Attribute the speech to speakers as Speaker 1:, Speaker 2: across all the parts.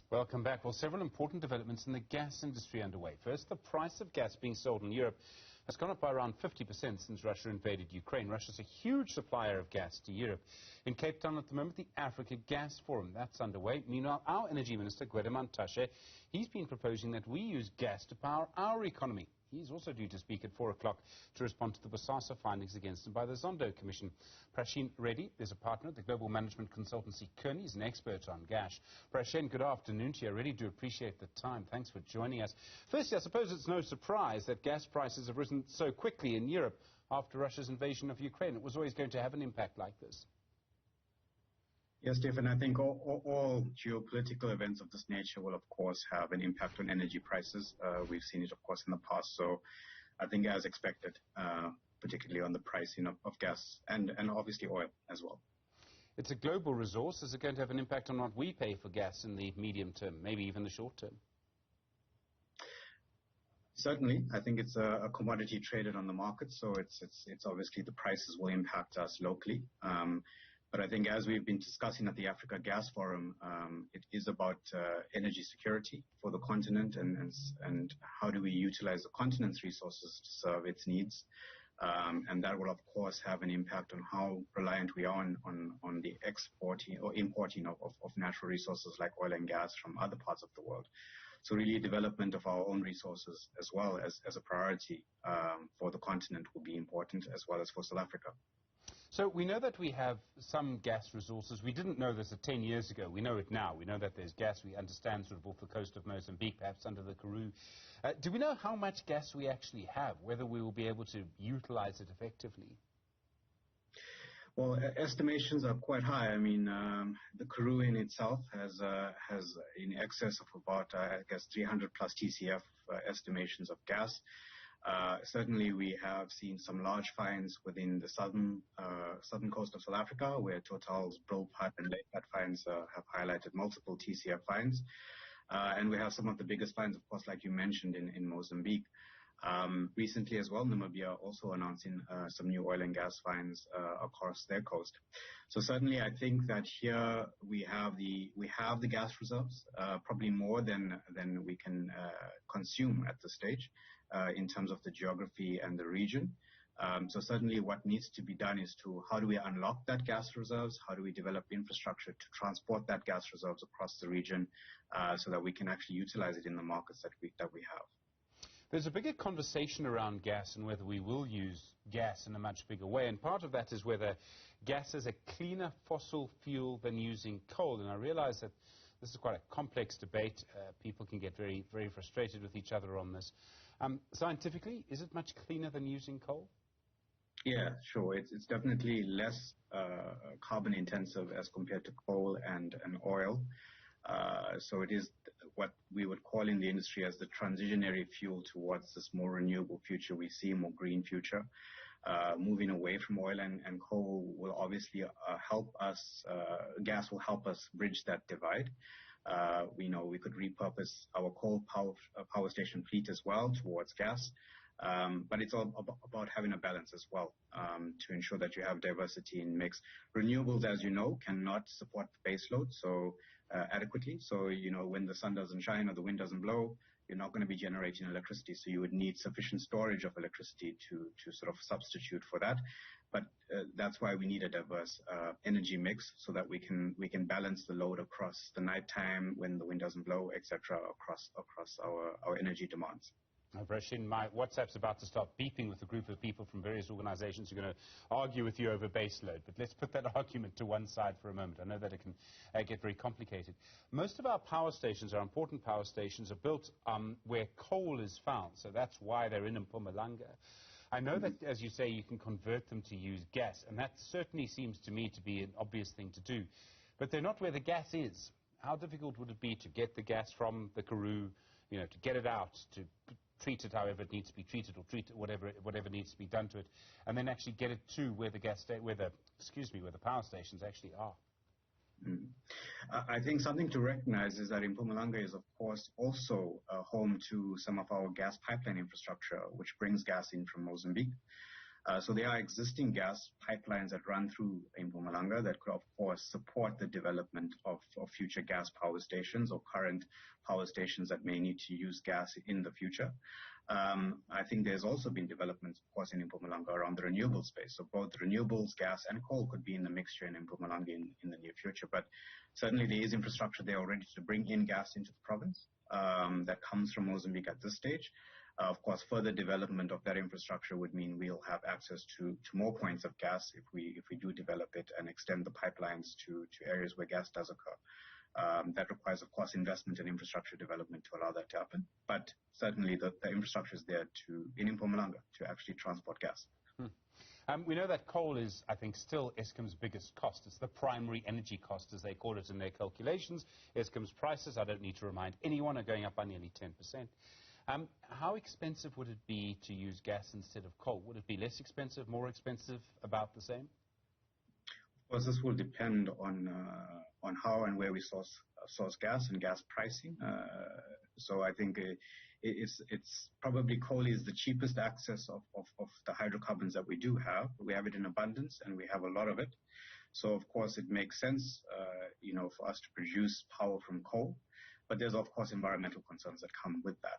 Speaker 1: Welcome back. Well, several important developments in the gas industry underway. First, the price of gas being sold in Europe has gone up by around 50% since Russia invaded Ukraine. Russia's a huge supplier of gas to Europe. In Cape Town at the moment, the Africa Gas Forum, that's underway. Meanwhile, our Energy Minister, Gwede Mantashe, he's been proposing that we use gas to power our economy. He's also due to speak at 4 o'clock to respond to the Bosasa findings against him by the Zondo Commission. Prashaen Reddy is a partner at the global management consultancy Kearney. He's an expert on gas. Prashaen, good afternoon to you. I really do appreciate the time. Thanks for joining us. Firstly, I suppose it's no surprise that gas prices have risen so quickly in Europe after Russia's invasion of Ukraine. It was always going to have an impact like this.
Speaker 2: Yes, Stephen, I think all geopolitical events of this nature will, of course, have an impact on energy prices. We've seen it, of course, in the past. So I think as expected, particularly on the pricing of gas and obviously oil as well.
Speaker 1: It's a global resource. Is it going to have an impact on what we pay for gas in the medium term, maybe even the short term?
Speaker 2: Certainly. I think it's a commodity traded on the market. So it's obviously the prices will impact us locally. But I think as we've been discussing at the Africa Gas Forum, it is about energy security for the continent and how do we utilize the continent's resources to serve its needs. And that will, of course, have an impact on how reliant we are on the exporting or importing of natural resources like oil and gas from other parts of the world. So really development of our own resources as well as a priority for the continent will be important, as well as for South Africa.
Speaker 1: So we know that we have some gas resources. We didn't know this 10 years ago. We know it now. We know that there's gas. We understand sort of off the coast of Mozambique, perhaps under the Karoo. Do we know how much gas we actually have, whether we will be able to utilize it effectively?
Speaker 2: Well, estimations are quite high. I mean, the Karoo in itself has in excess of about, I guess, 300 plus TCF estimations of gas. Certainly, we have seen some large finds within the southern coast of South Africa, where Total's Brulpat and Lakepat finds have highlighted multiple TCF finds. And we have some of the biggest finds, of course, like you mentioned, in Mozambique. Recently as well, Namibia also announcing some new oil and gas finds across their coast. So certainly, I think that here we have the gas reserves, probably more than we can consume at this stage in terms of the geography and the region. So certainly, what needs to be done is how do we unlock that gas reserves? How do we develop infrastructure to transport that gas reserves across the region so that we can actually utilize it in the markets that we have?
Speaker 1: There's a bigger conversation around gas and whether we will use gas in a much bigger way. And part of that is whether gas is a cleaner fossil fuel than using coal. And I realize that this is quite a complex debate. People can get very, very frustrated with each other on this. Scientifically, is it much cleaner than using coal?
Speaker 2: Yeah, sure. It's definitely less carbon intensive as compared to coal and oil. So it is what we would call in the industry as the transitionary fuel towards this more renewable future we see, more green future. Moving away from oil and coal will obviously help us, gas will help us bridge that divide. We know we could repurpose our coal power station fleet as well towards gas. But it's all about having a balance as well to ensure that you have diversity in mix. Renewables, as you know, cannot support base load adequately. So, when the sun doesn't shine or the wind doesn't blow, you're not going to be generating electricity. So you would need sufficient storage of electricity to sort of substitute for that. But that's why we need a diverse energy mix so that we can balance the load across the nighttime when the wind doesn't blow, etc., across our energy demands.
Speaker 1: Prashaen, my WhatsApp's about to start beeping with a group of people from various organizations who are going to argue with you over baseload. But let's put that argument to one side for a moment. I know that it can get very complicated. Most of our power stations, our important power stations, are built where coal is found. So that's why they're in Mpumalanga. I know that, as you say, you can convert them to use gas. And that certainly seems to me to be an obvious thing to do. But they're not where the gas is. How difficult would it be to get the gas from the Karoo, to get it out, to treat it however it needs to be treated, or treat it whatever needs to be done to it, and then actually get it to where the power stations actually are?
Speaker 2: I think something to recognize is that Mpumalanga is, of course, also home to some of our gas pipeline infrastructure, which brings gas in from Mozambique. So there are existing gas pipelines that run through Mpumalanga that could, of course, support the development of future gas power stations or current power stations that may need to use gas in the future. I think there's also been developments, of course, in Mpumalanga around the renewable space. So both renewables, gas, and coal could be in the mixture in Mpumalanga in the near future. But certainly there is infrastructure there already to bring in gas into the province that comes from Mozambique at this stage. Of course, further development of that infrastructure would mean we'll have access to more points of gas if we do develop it and extend the pipelines to areas where gas does occur. That requires, of course, investment and infrastructure development to allow that to happen. But certainly the infrastructure is there in Mpumalanga to actually transport gas.
Speaker 1: We know that coal is, I think, still Eskom's biggest cost. It's the primary energy cost, as they call it in their calculations. Eskom's prices, I don't need to remind anyone, are going up by nearly 10%. How expensive would it be to use gas instead of coal? Would it be less expensive, more expensive, about the same?
Speaker 2: Of course, this will depend on how and where we source gas and gas pricing. So I think it's probably coal is the cheapest access of the hydrocarbons that we do have. We have it in abundance and we have a lot of it. So of course it makes sense, for us to produce power from coal. But there's of course environmental concerns that come with that,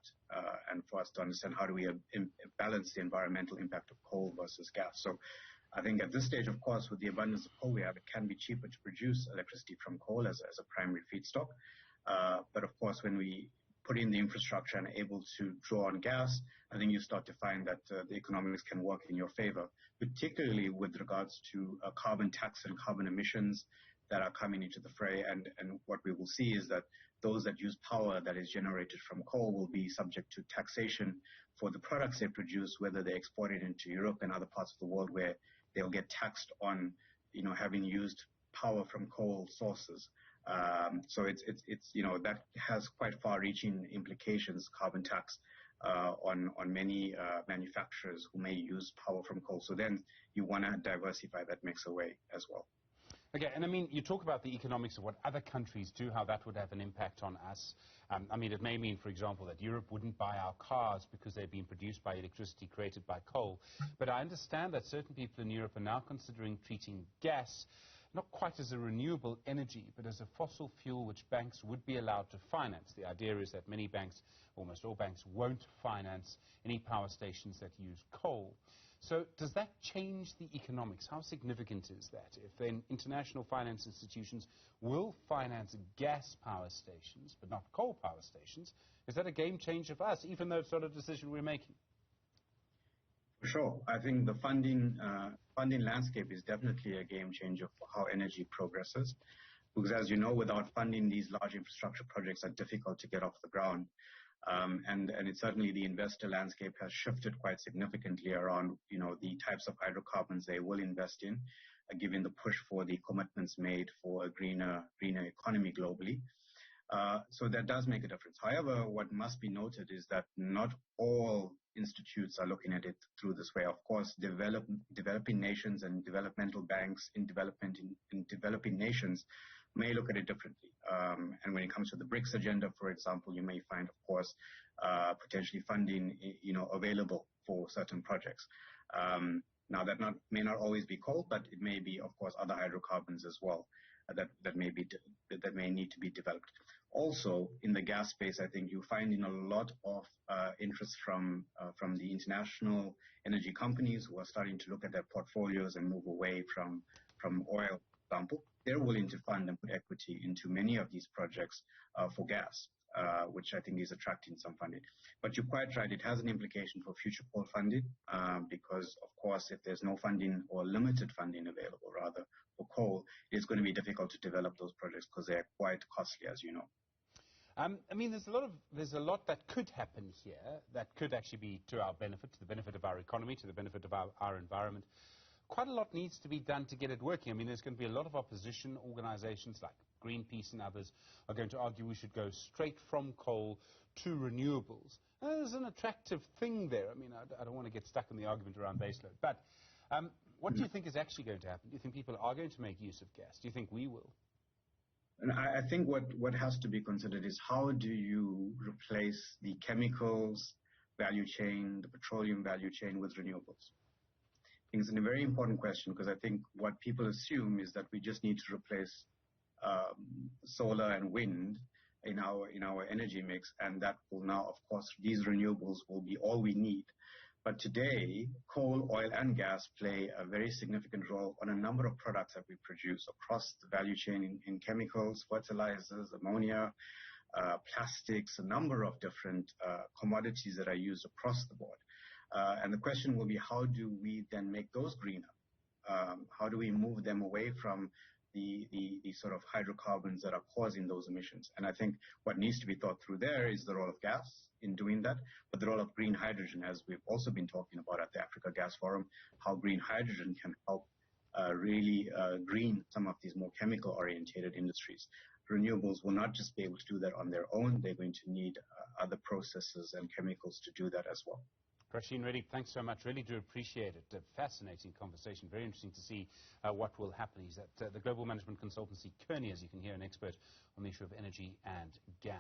Speaker 2: and for us to understand how do we balance the environmental impact of coal versus gas. So I think at this stage, of course, with the abundance of coal we have, it can be cheaper to produce electricity from coal as a primary feedstock. But of course, when we put in the infrastructure and are able to draw on gas, I think you start to find that the economics can work in your favor, particularly with regards to carbon tax and carbon emissions that are coming into the fray. And what we will see is that those that use power that is generated from coal will be subject to taxation for the products they produce, whether they export it into Europe and other parts of the world where they'll get taxed on, having used power from coal sources. So it's that has quite far-reaching implications, carbon tax, on many manufacturers who may use power from coal. So then you want to diversify that mix away as well.
Speaker 1: Okay, and I mean, you talk about the economics of what other countries do, how that would have an impact on us. I mean, it may mean, for example, that Europe wouldn't buy our cars because they've been produced by electricity created by coal. But I understand that certain people in Europe are now considering treating gas not quite as a renewable energy, but as a fossil fuel which banks would be allowed to finance. The idea is that many banks, almost all banks, won't finance any power stations that use coal. So does that change the economics? How significant is that? If then international finance institutions will finance gas power stations, but not coal power stations, is that a game changer for us, even though it's not a decision we're making?
Speaker 2: For sure. I think the funding landscape is definitely a game changer for how energy progresses. Because as you know, without funding, these large infrastructure projects are difficult to get off the ground. And it's certainly the investor landscape has shifted quite significantly around, the types of hydrocarbons they will invest in, given the push for the commitments made for a greener economy globally. So that does make a difference. However, what must be noted is that not all institutes are looking at it through this way. Of course, developing nations and developmental banks in developing nations may look at it differently. And when it comes to the BRICS agenda, for example, you may find, of course, potentially funding, available for certain projects. Now, that may not always be coal, but it may be, of course, other hydrocarbons as well that may need to be developed. Also, in the gas space, I think you're finding a lot of interest from the international energy companies who are starting to look at their portfolios and move away from oil. For example, they're willing to fund and put equity into many of these projects for gas, which I think is attracting some funding. But you're quite right, it has an implication for future coal funding, because, of course, if there's no funding or limited funding available, rather, for coal, it's going to be difficult to develop those projects because they're quite costly, as you know.
Speaker 1: I mean, there's a lot that could happen here that could actually be to our benefit, to the benefit of our economy, to the benefit of our environment. Quite a lot needs to be done to get it working. I mean, there's going to be a lot of opposition. Organizations like Greenpeace and others are going to argue we should go straight from coal to renewables. And there's an attractive thing there. I mean, I don't want to get stuck in the argument around baseload. But what do you think is actually going to happen? Do you think people are going to make use of gas? Do you think we will?
Speaker 2: And I think what has to be considered is how do you replace the chemicals value chain, the petroleum value chain with renewables? It's a very important question because I think what people assume is that we just need to replace solar and wind in our energy mix, and that will now, of course, these renewables will be all we need. But today, coal, oil, and gas play a very significant role on a number of products that we produce across the value chain in chemicals, fertilizers, ammonia, plastics, a number of different commodities that are used across the board. And the question will be, how do we then make those greener? How do we move them away from the sort of hydrocarbons that are causing those emissions? And I think what needs to be thought through there is the role of gas in doing that, but the role of green hydrogen, as we've also been talking about at the Africa Gas Forum, how green hydrogen can help really green some of these more chemical-orientated industries. Renewables will not just be able to do that on their own. They're going to need other processes and chemicals to do that as well.
Speaker 1: Prashaen Reddy, thanks so much. Really do appreciate it. A fascinating conversation. Very interesting to see what will happen. He's at the global management consultancy Kearney, as you can hear, an expert on the issue of energy and gas.